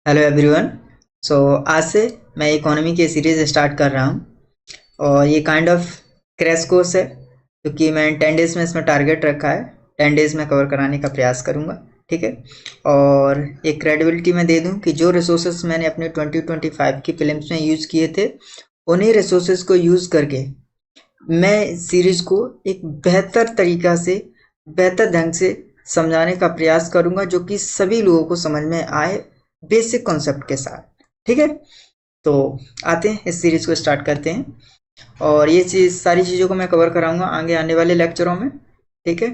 Hello everyone. सो आज से मैं इकोनॉमी की सीरीज स्टार्ट कर रहा हूँ और ये काइंड ऑफ क्रैश कोर्स है क्योंकि मैं 10 डेज में इसमें टारगेट रखा है। 10 डेज में कवर कराने का प्रयास करूँगा, ठीक है। और एक क्रेडिबिलिटी मैं दे दूँ कि जो रिसोर्सेज मैंने अपने 2025 की फिल्म्स में यूज़ किए थे उन्हीं रिसोर्सेज को यूज़ करके मैं सीरीज को एक बेहतर तरीका से, बेहतर ढंग से समझाने का प्रयास करूंगा जो कि सभी लोगों को समझ में आए, बेसिक कॉन्सेप्ट के साथ, ठीक है। तो आते हैं इस सीरीज को स्टार्ट करते हैं और ये चीज सारी चीज़ों को मैं कवर कराऊंगा आगे आने वाले लेक्चरों में, ठीक है।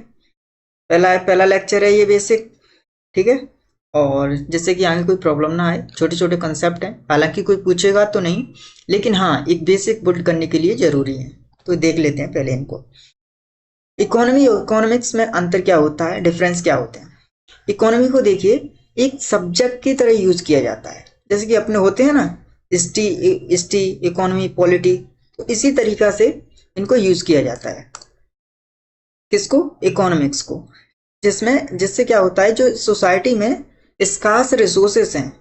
पहला पहला लेक्चर है ये बेसिक, ठीक है। और जैसे कि आगे कोई प्रॉब्लम ना आए, छोटे छोटे कंसेप्ट हैं, हालांकि कोई पूछेगा तो नहीं, लेकिन हाँ एक बेसिक बिल्ड करने के लिए जरूरी है। तो देख लेते हैं पहले इनको। इकोनॉमी और इकोनॉमिक्स में अंतर क्या होता है, डिफरेंस क्या होते हैं। इकोनॉमी को देखिए एक सब्जेक्ट की तरह यूज किया जाता है, जैसे कि अपने होते हैं ना हिस्ट्री, इकोनॉमी, पॉलिटी, तो इसी तरीका से इनको यूज किया जाता है। किसको? इकोनॉमिक्स को। जिसमें जिससे क्या होता है, जो सोसाइटी में स्कार्स रिसोर्सेस हैं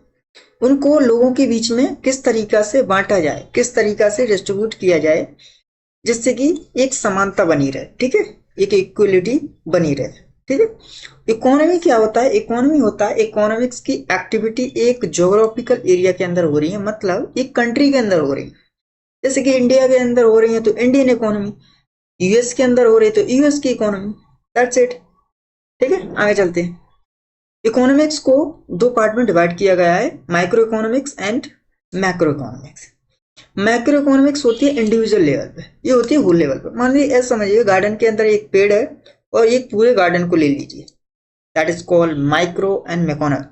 उनको लोगों के बीच में किस तरीका से बांटा जाए, किस तरीका से डिस्ट्रीब्यूट किया जाए, जिससे कि एक समानता बनी रहे, ठीक है, एक इक्वलिटी बनी रहे, ठीक है। इकोनॉमी क्या होता है? इकोनॉमी होता है इकोनॉमिक्स की एक्टिविटी एक ज्योग्राफिकल एरिया के अंदर हो रही है, मतलब एक कंट्री के अंदर हो रही है। जैसे कि इंडिया के अंदर हो रही है तो इंडियन इकोनॉमी, यूएस के अंदर हो रही है तो यूएस की इकोनॉमी, दैट्स इट, ठीक है। आगे चलते हैं। इकोनॉमिक्स को दो पार्ट में डिवाइड किया गया है, micro economics and macro economics. Macro economics होती है इंडिविजुअल लेवल पे, ये होती है होल लेवल पे। मान लीजिए ऐसा समझिए गार्डन के अंदर एक पेड़ है और एक पूरे गार्डन को ले लीजिए, that is called micro and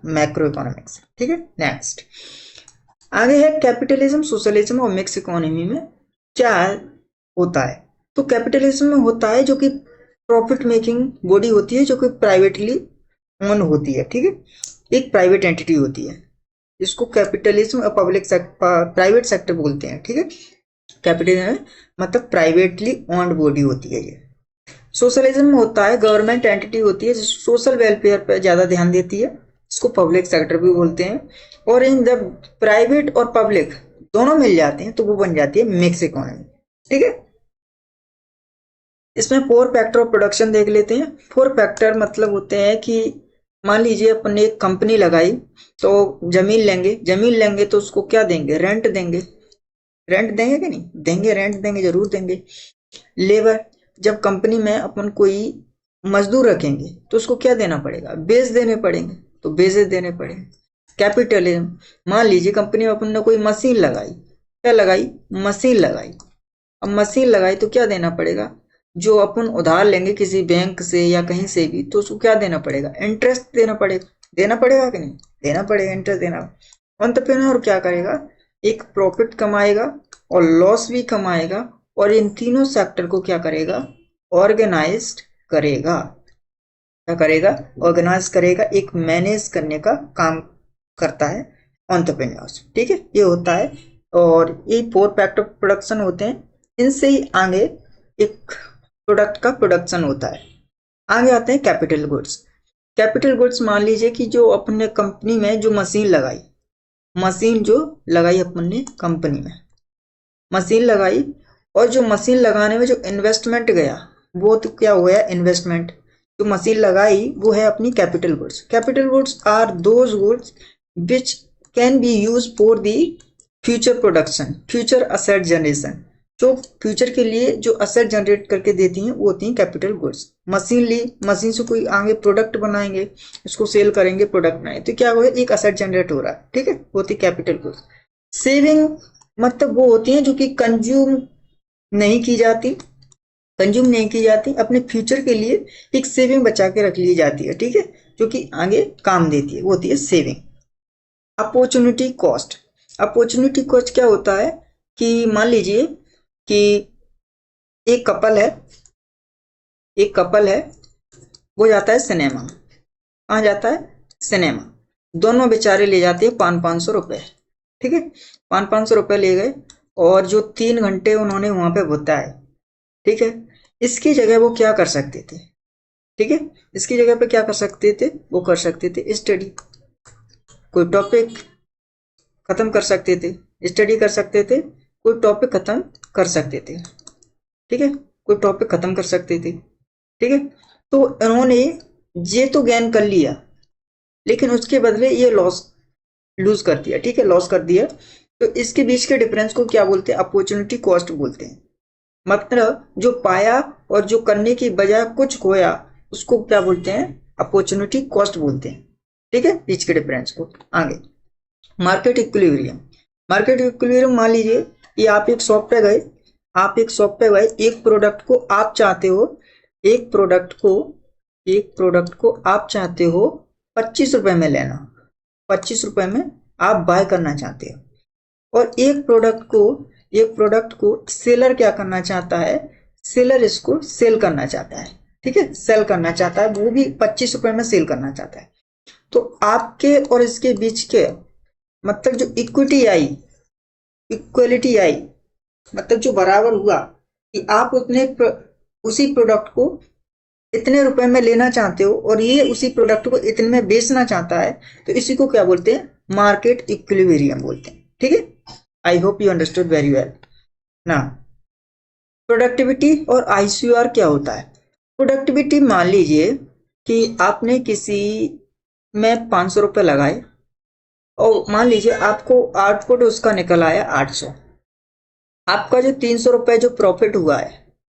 macro economics, ठीक है। नेक्स्ट आगे है कैपिटलिज्म, सोशलिज्म और मिक्स इकोनॉमी में क्या होता है। तो कैपिटलिज्म में होता है जो कि प्रॉफिट मेकिंग बॉडी होती है, जो कि प्राइवेटली ओन होती है, ठीक है, एक प्राइवेट एंटिटी होती है। इसको कैपिटलिज्म और प्राइवेट सेक्टर बोलते हैं, ठीक है। कैपिटलिज्म मतलब प्राइवेटली ओन्ड बॉडी होती है ये। सोशलिज्म में होता है गवर्नमेंट एंटिटी होती है, सोशल वेलफेयर पर ज्यादा ध्यान देती है, इसको पब्लिक सेक्टर भी बोलते हैं। और इन जब प्राइवेट और पब्लिक दोनों मिल जाते हैं तो वो बन जाती है मिक्स इकोनॉमी, ठीक है। इसमें फोर फैक्टर ऑफ प्रोडक्शन देख लेते हैं। फोर फैक्टर मतलब होते हैं कि मान लीजिए अपन ने एक कंपनी लगाई तो जमीन लेंगे तो उसको क्या देंगे? रेंट देंगे। रेंट देंगे कि नहीं देंगे? रेंट देंगे, जरूर देंगे। लेबर, जब कंपनी में अपन कोई मजदूर रखेंगे तो उसको क्या देना पड़ेगा? बेस देने पड़ेंगे, तो बेसेस देने पड़ेंगे। कैपिटलिज्म, मान लीजिए कंपनी में अपन ने कोई मशीन लगाई, क्या लगाई? मशीन लगाई। अब मशीन लगाई तो क्या देना पड़ेगा? जो अपन उधार लेंगे किसी बैंक से या कहीं से भी तो उसको क्या देना पड़ेगा? इंटरेस्ट देना पड़ेगा। देना पड़ेगा कि नहीं? देना पड़ेगा, इंटरेस्ट देना। एंटरप्रेन्योर क्या करेगा? एक प्रॉफिट कमाएगा और लॉस भी कमाएगा, और इन तीनों सेक्टर को क्या करेगा? ऑर्गेनाइज्ड करेगा। क्या करेगा? ऑर्गेनाइज करेगा, एक मैनेज करने का काम करता है एंटरप्रेन्योर्स, ठीक है, ये होता है। और ये फोर फैक्टर प्रोडक्शन होते हैं, इनसे ही आगे एक प्रोडक्ट का प्रोडक्शन होता है। आगे आते हैं कैपिटल गुड्स। कैपिटल गुड्स मान लीजिए कि जो अपने कंपनी में जो मशीन लगाई, मशीन जो लगाई अपन ने कंपनी में, मशीन लगाई, और जो मशीन लगाने में जो इन्वेस्टमेंट गया वो तो क्या हुआ? इन्वेस्टमेंट। जो मशीन लगाई वो है अपनी capital goods. Capital goods are those goods which can be use for the future production, future asset generation. जो फ्यूचर के लिए जो असेट जनरेट करके देती हैं वो होती हैं कैपिटल गुड्स। मशीन ली, मशीन से कोई आगे प्रोडक्ट बनाएंगे, उसको सेल करेंगे, प्रोडक्ट बनाएंगे, तो क्या होगा? एक असेट जनरेट हो रहा है, ठीक है, होती कैपिटल गुड्स। सेविंग मतलब वो होती हैं जो कि नहीं की जाती कंज्यूम नहीं की जाती, अपने फ्यूचर के लिए एक सेविंग बचा के रख ली जाती है, ठीक है, जो कि आगे काम देती है, वो होती है saving. Opportunity cost. Opportunity cost क्या होता है कि मान लीजिए कि एक कपल है, एक कपल है, वो जाता है सिनेमा। कहाँ जाता है? सिनेमा। दोनों बेचारे ले जाते हैं 500-500 रुपए, ठीक है, 500-500 रुपए ले गए, और जो 3 घंटे उन्होंने वहां पे बिताए, ठीक है, इसकी जगह वो क्या कर सकते थे? ठीक है, इसकी जगह पे क्या कर सकते थे? वो कर सकते थे स्टडी, कोई टॉपिक, खत्म कर सकते थे, स्टडी कर सकते थे, कोई टॉपिक खत्म कर सकते थे, ठीक है, कोई टॉपिक खत्म कर सकते थे, ठीक है। तो इन्होंने ये तो गेन कर लिया, लेकिन उसके बदले ये लूज कर दिया, ठीक है, लॉस कर दिया। तो इसके बीच के डिफरेंस को क्या बोलते हैं? अपॉर्चुनिटी कॉस्ट बोलते हैं। मतलब जो पाया और जो करने की बजाय कुछ खोया, उसको क्या बोलते हैं? अपॉर्चुनिटी कॉस्ट बोलते हैं, ठीक है, बीच के डिफरेंस को। आगे मार्केट इक्विलिब्रियम। मार्केट इक्विलिब्रियम मान लीजिए कि आप एक शॉप पे गए, एक प्रोडक्ट को आप चाहते हो, एक प्रोडक्ट को आप चाहते हो 25 रुपए में लेना, 25 रुपए में आप बाय करना चाहते हो, और एक प्रोडक्ट को सेलर क्या करना चाहता है? सेलर इसको सेल करना चाहता है, ठीक है, सेल करना चाहता है, वो भी 25 रुपए में सेल करना चाहता है। तो आपके और इसके बीच के मतलब जो इक्वलिटी आई, मतलब जो बराबर हुआ कि आप उसी प्रोडक्ट को इतने रुपए में लेना चाहते हो और ये उसी प्रोडक्ट को इतने में बेचना चाहता है, तो इसी को क्या बोलते हैं? मार्केट इक्विलिब्रियम बोलते हैं, ठीक है। I hope you understood very well ना। प्रोडक्टिविटी और आईसीआर क्या होता है? प्रोडक्टिविटी मान लीजिए कि आपने किसी में 500 रुपए लगाए और मान लीजिए आपको आउटपुट उसका निकल आया 800। आपका जो 300 रुपए जो प्रॉफिट हुआ है,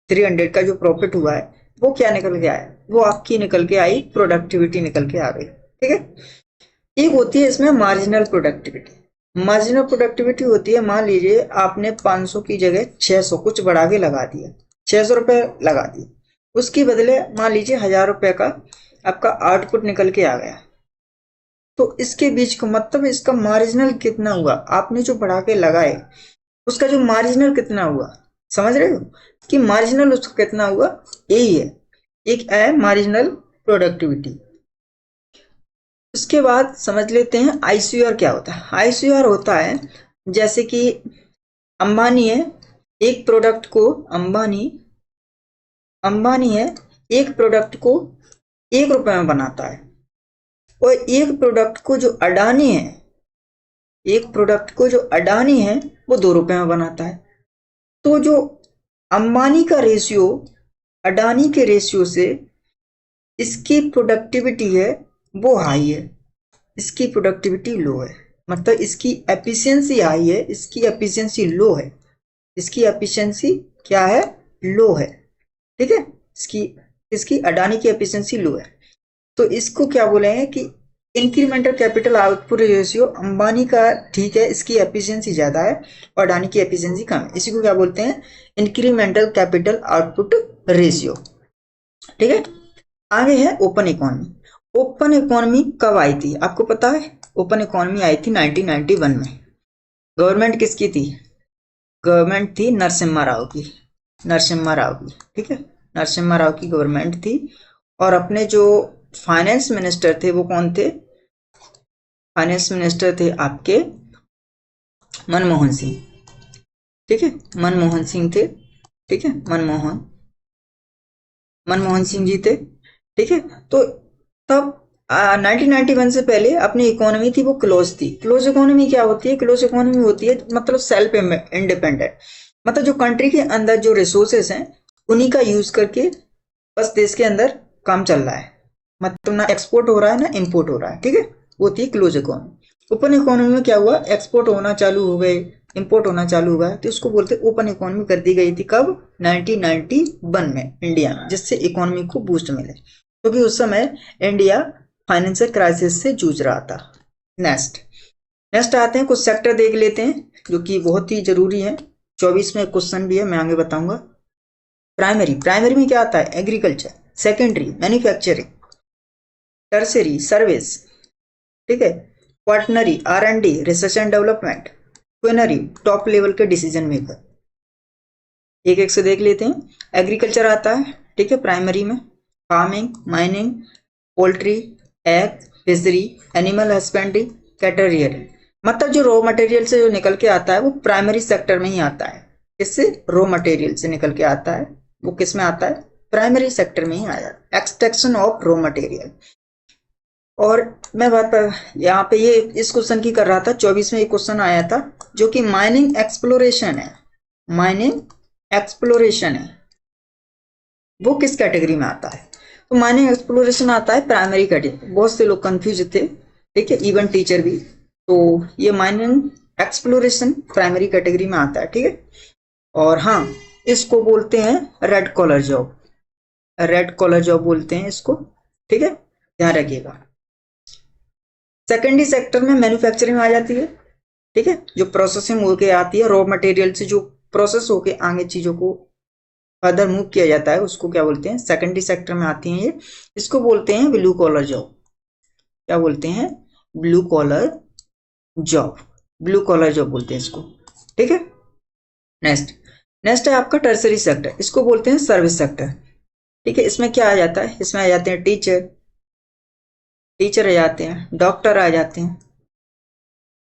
300 का जो प्रॉफिट हुआ है, वो क्या निकल के आया? वो आपकी निकल के आई प्रोडक्टिविटी निकल के आ गई, ठीक है। एक होती है इसमें मार्जिनल प्रोडक्टिविटी। मार्जिनल प्रोडक्टिविटी होती है, मान लीजिए आपने 500 की जगह 600 कुछ बढ़ा के लगा दिया, 600 रुपए लगा दिए, उसके बदले मान लीजिए 1000 रुपए का आपका आउटपुट निकल के आ गया। तो इसके बीच का मतलब इसका मार्जिनल कितना हुआ? आपने जो बढ़ा के लगाए उसका जो मार्जिनल कितना हुआ, समझ रहे हो कि मार्जिनल उसका कितना हुआ? यही है, एक है मार्जिनल प्रोडक्टिविटी। उसके बाद समझ लेते हैं आईसीआर क्या होता है। आईसीआर होता है जैसे कि अंबानी है, एक प्रोडक्ट को अंबानी है, एक प्रोडक्ट को 1 रुपए में बनाता है, और एक प्रोडक्ट को जो अडानी है वो 2 रुपए में बनाता है। तो जो अंबानी का रेशियो अडानी के रेशियो से इसकी प्रोडक्टिविटी है वो हाई है, इसकी प्रोडक्टिविटी लो है। मतलब इसकी एफिशिएंसी हाई है, इसकी एफिशिएंसी लो है, इसकी एफिशिएंसी क्या है? लो है, ठीक है। इसकी अडानी की एफिशिएंसी लो है। तो इसको क्या बोलेंगे कि incremental capital output ratio Ambani का ठीक है, इसकी एफिशिएंसी ज्यादा है और अडानी की एफिशिएंसी कम है, इसी को क्या बोलते हैं? इंक्रीमेंटल कैपिटल आउटपुट रेशियो, ठीक है। आगे है ओपन इकोनॉमी। ओपन इकोनॉमी कब आई थी आपको पता है? ओपन इकोनॉमी आई थी 1991 में। गवर्नमेंट किसकी थी? गवर्नमेंट थी नरसिम्हा राव की, ठीक है, नरसिम्हा राव की गवर्नमेंट थी। और अपने जो फाइनेंस मिनिस्टर थे वो कौन थे? फाइनेंस मिनिस्टर थे आपके मनमोहन सिंह, ठीक है, मनमोहन सिंह थे, ठीक है, मनमोहन सिंह जी थे, ठीक है। तो तब 1991 से पहले अपनी इकोनॉमी थी वो क्लोज थी। क्लोज इकोनॉमी क्या होती है? क्लोज इकोनॉमी होती है मतलब सेल्फ इंडिपेंडेंट, मतलब जो कंट्री के अंदर जो रिसोर्सेस हैं उन्हीं का यूज करके बस देश के अंदर काम चल रहा है, मतलब ना एक्सपोर्ट हो रहा है ना इंपोर्ट हो रहा है, ठीक है, वो थी क्लोज इकोनॉमी। ओपन इकोनॉमी में क्या हुआ? एक्सपोर्ट होना चालू हो गए, इंपोर्ट होना चालू हुआ, तो इसको बोलते ओपन इकोनॉमी कर दी गई थी। कब? 1991 में इंडिया में, जिससे इकोनॉमी को बूस्ट मिले, क्योंकि उस समय इंडिया फाइनेंशियल क्राइसिस से जूझ रहा था। नेक्स्ट आते हैं, कुछ सेक्टर देख लेते हैं जो कि बहुत ही जरूरी है। 24 में क्वेश्चन भी है, मैं आगे बताऊंगा। प्राइमरी में क्या आता है? Agriculture. Secondary manufacturing, tertiary service, ठीक है, quaternary R&D research and development, quinary top level के डिसीजन मेकर। एक एक से देख लेते हैं। एग्रीकल्चर आता है, ठीक है, प्राइमरी में farming, mining, poultry, egg, fishery, animal husbandry, cattle rearing. मतलब जो रॉ मटेरियल से जो निकल के आता है वो प्राइमरी सेक्टर में ही आता है। इससे रॉ मटेरियल से निकल के आता है, वो किस में आता है? प्राइमरी सेक्टर में ही आया। एक्सट्रैक्शन ऑफ रॉ मटेरियल, और मैं बात यहाँ पे ये इस क्वेश्चन की कर रहा था, 24 में एक क्वेश्चन आया था जो कि माइनिंग एक्सप्लोरेशन है। माइनिंग एक्सप्लोरेशन है, वो किस कैटेगरी में आता है? तो माइनिंग एक्सप्लोरेशन आता है प्राइमरी कैटेगरी। बहुत से लोग कंफ्यूज थे, ठीक है, इवन टीचर भी। तो ये माइनिंग एक्सप्लोरेशन प्राइमरी कैटेगरी में आता है, ठीक है। और हाँ, इसको बोलते हैं red collar job. Red collar job बोलते हैं इसको, ठीक है, ध्यान रखिएगा। सेकेंडरी सेक्टर में मैन्युफैक्चरिंग आ जाती है, ठीक है, जो प्रोसेसिंग होके आती है, रॉ मटेरियल से जो प्रोसेस होके आगे चीजों को फर्दर मूव किया जाता है, उसको क्या बोलते हैं? सेकेंडरी सेक्टर में आती है ये। इसको बोलते हैं ब्लू कॉलर जॉब। क्या बोलते हैं? Blue collar job. Blue collar job बोलते हैं इसको, ठीक है। नेक्स्ट नेक्स्ट है आपका टर्सरी सेक्टर, इसको बोलते हैं सर्विस सेक्टर, ठीक है। इसमें क्या आ जाता है? इसमें आ जाते हैं टीचर आ जाते हैं, डॉक्टर आ जाते हैं,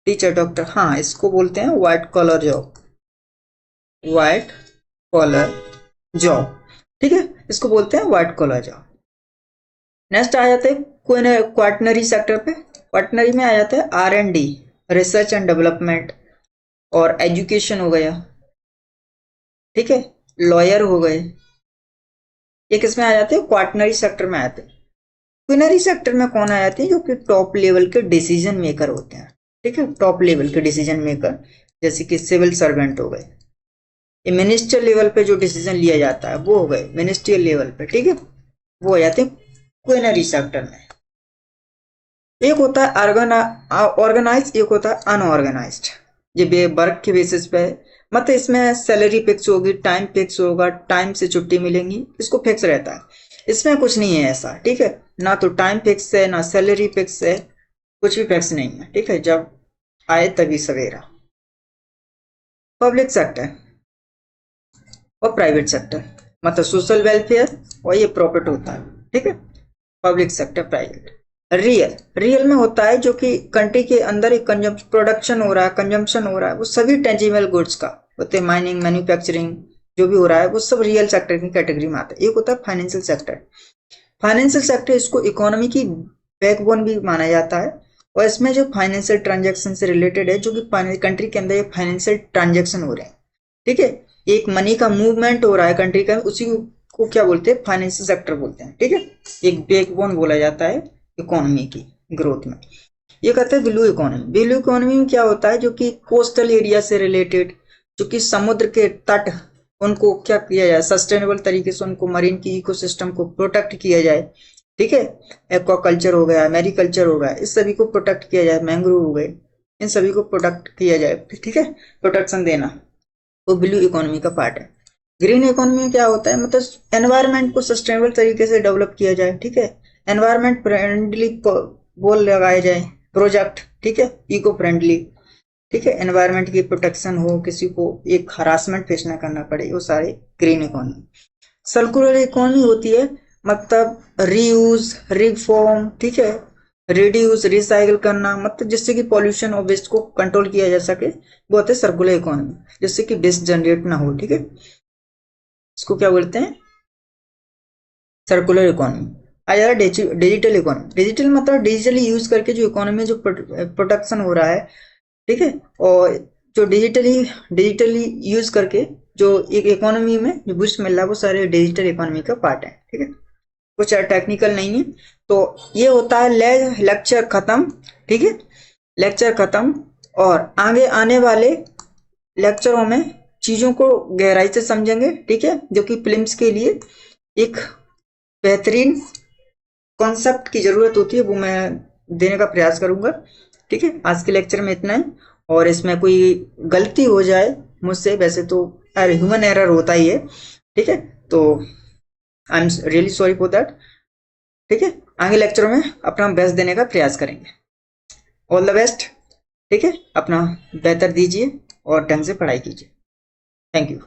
टीचर डॉक्टर। हाँ, इसको बोलते हैं white collar job. White collar job, ठीक है, इसको बोलते हैं व्हाइट कॉलर जॉब। नेक्स्ट आ जाते हैं क्वाटनरी सेक्टर पे। क्वाटनरी में आ जाता है R&D, रिसर्च एंड डेवलपमेंट, और एजुकेशन हो गया, ठीक है, लॉयर हो गए। ये किस में आ जाते हैं? क्वाटनरी सेक्टर में आते हैं। क्वीनरी सेक्टर में कौन आ जाते हैं? जो कि टॉप लेवल के डिसीजन मेकर होते हैं, ठीक है, टॉप लेवल के डिसीजन मेकर, जैसे कि सिविल सर्वेंट हो गए। ये मिनिस्ट्रियल लेवल पे जो डिसीजन लिया जाता है वो हो गए मिनिस्ट्रियल लेवल पे, ठीक है, वो हो जाते हैं क्वीनरी सेक्टर में। एक होता है ऑर्गेनाइज, एक होता है अनऑर्गेनाइज्ड। ये वर्क के बेसिस पे है, मतलब इसमें सैलरी फिक्स होगी, टाइम फिक्स होगा, टाइम से छुट्टी मिलेंगी, इसको फिक्स रहता है। इसमें कुछ नहीं है ऐसा, ठीक है, ना तो टाइम फिक्स है, ना सैलरी फिक्स है, कुछ भी फिक्स नहीं है, ठीक है, जब आए तभी सवेरा। पब्लिक सेक्टर और प्राइवेट सेक्टर, मतलब सोशल वेलफेयर और ये प्रॉफिट होता है, ठीक है, पब्लिक सेक्टर, प्राइवेट। रियल में होता है जो कि कंट्री के अंदर एक प्रोडक्शन हो रहा है, कंजम्पशन हो रहा है, वो सभी टेंजिबल गुड्स का होते हैं, माइनिंग, मैन्युफैक्चरिंग जो भी हो रहा है वो सब रियल सेक्टर की कैटेगरी में आता है। एक होता है फाइनेंशियल सेक्टर। फाइनेंशियल सेक्टर, इसको इकोनॉमी की बैकबोन भी माना जाता है, और इसमें जो फाइनेंशियल ट्रांजेक्शन से रिलेटेड है, जो कि कंट्री के अंदर ये फाइनेंशियल ट्रांजेक्शन हो रहे हैं, ठीक है, एक मनी का मूवमेंट हो रहा है कंट्री का, उसी को क्या बोलते हैं? फाइनेंशियल सेक्टर बोलते हैं, ठीक है, एक बैकबोन बोला जाता है इकोनॉमी की ग्रोथ में। ये कहते हैं ब्लू इकोनॉमी। ब्लू इकोनॉमी में क्या होता है? जो कि कोस्टल एरिया से रिलेटेड, जो कि समुद्र के तट, उनको क्या किया जाए? सस्टेनेबल तरीके से उनको मरीन की इकोसिस्टम को प्रोटेक्ट किया जाए, ठीक है, एक्वाकल्चर हो गया, मैरीकल्चर हो गया, इस सभी को प्रोटेक्ट किया जाए, मैंग्रोव हो गए, इन सभी को प्रोटेक्ट किया जाए, ठीक है, प्रोटेक्शन देना, वो ब्लू इकोनॉमी का पार्ट है। ग्रीन इकोनॉमी में क्या होता है? मतलब एनवायरनमेंट को सस्टेनेबल तरीके से डेवलप किया जाए, ठीक है, एनवायरनमेंट फ्रेंडली बोल लगाए जाए प्रोजेक्ट, ठीक है, इको फ्रेंडली, ठीक है, एनवायरनमेंट की प्रोटेक्शन हो, किसी को एक हरासमेंट फेस ना करना पड़े, वो सारे ग्रीन इकोनॉमी। सर्कुलर इकोनॉमी होती है, मतलब रीयूज, रिफॉर्म, ठीक है, रिड्यूस, रिसाइकिल करना, मतलब जिससे कि पॉल्यूशन और वेस्ट को कंट्रोल किया जा सके, वो होता है सर्कुलर इकोनॉमी, जिससे कि वेस्ट जनरेट ना हो, ठीक है, इसको क्या बोलते हैं? Circular economy. आ जा रहा है डिजिटल इकोनॉमी। डिजिटल मतलब डिजिटली यूज करके जो इकोनॉमी जो प्रोडक्शन हो रहा है, ठीक है, और जो डिजिटली यूज करके जो एक इकोनॉमी में जो बूस्ट मिल रहा है, वो सारे डिजिटल इकोनॉमी का पार्ट है, ठीक है, कुछ टेक्निकल नहीं है। तो ये होता है लेक्चर खत्म, ठीक है, लेक्चर खत्म, और आगे आने वाले लेक्चरों में चीजों को गहराई से समझेंगे, ठीक है, जो कि फिल्म्स के लिए एक बेहतरीन कॉन्सेप्ट की जरूरत होती है, वो मैं देने का प्रयास करूंगा, ठीक है। आज के लेक्चर में इतना ही, और इसमें कोई गलती हो जाए मुझसे, वैसे तो ह्यूमन एरर होता ही है, ठीक है, तो I am really sorry for that, ठीक है। आगे लेक्चरों में अपना बेस्ट देने का प्रयास करेंगे। ऑल द बेस्ट, ठीक है, अपना बेहतर दीजिए और ढंग से पढ़ाई कीजिए। Thank you.